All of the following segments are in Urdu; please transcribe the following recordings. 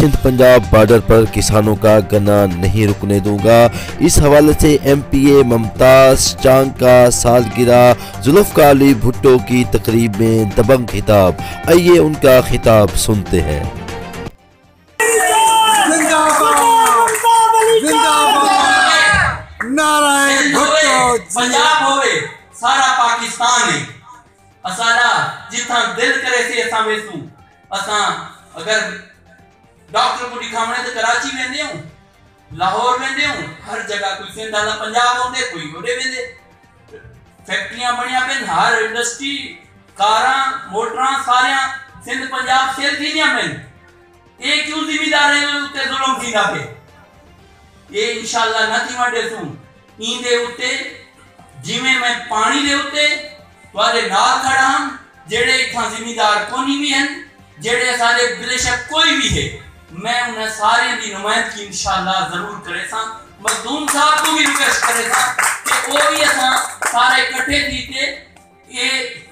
سندھ پنجاب بارڈر پر کسانوں کا گنا نہیں رکنے دوں گا۔ اس حوالے سے ایم پی اے ممتاز چانگ کا سالگرہ ذوالفقار علی بھٹو کی تقریب میں دبنگ خطاب۔ آئیے ان کا خطاب سنتے ہیں۔ پنجاب ہوئے سارا پاکستان ہے، اسانا جتھاں دل کرے سے اساں ویسوں۔ اساں اگر ڈاکٹر کو دکھاونے تو کراچی ویندے ہوں، لاہور ویندے ہوں، ہر جگہ کوئی سندھ والا پنجاب ہوندے، کوئی ہوڑے ویندے۔ فیکٹریاں بنیا پین، ہر انڈسٹری، کاراں، موٹراں ساریاں سندھ پنجاب سیل تھیندیاں پین۔ یہ کیوں ذمہ دار ہیں تے ظلم تھیندا پے؟ یہ انشاءاللہ نہ تھی وڈے سوں۔ این دے اتے جویں میں پانی دے اتے تواڈے نال کھڑا ہاں، جڑے اتھاں ذمہ دار کونی بھی ہیں، جڑے سارے بے شک کوئی بھی ہے، میں انہیں سارے دی نمائندگی انشاءاللہ ضرور کرے ساں۔ مخدوم صاحب کو بھی ریکویسٹ کرے ساں کہ وہ بھی اساں سارے اکٹھے تھی تے یہ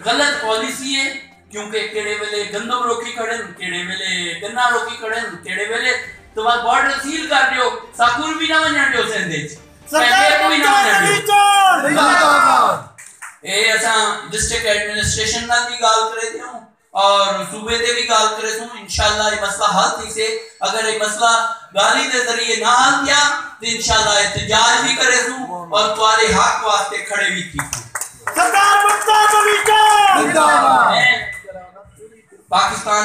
غلط پالیسی ہے، کیونکہ کیڑے ویلے گندم روکی کھڑن، کیڑے ویلے گنا روکی کھڑن، کیڑے ویلے تو بارڈر سیل کر دیو، سکول بھی نہ ونجن دیو سندھ وچ، پینٹے کو بھی نہ ونجن دیو۔ اے اساں ڈسٹرکٹ ایڈمنسٹریشن نال بھی گال کرے دیوں اور صوبے دے بھی گال کرے سوں۔ انشاءاللہ یہ مسئلہ حل تھی سے، اگر یہ مسئلہ گالی دے ذریعے نہ حل کیا تو انشاءاللہ احتجاج بھی کرے سوں اور تمہارے حق واسطے کھڑے بھی تھی سوں۔ پاکستان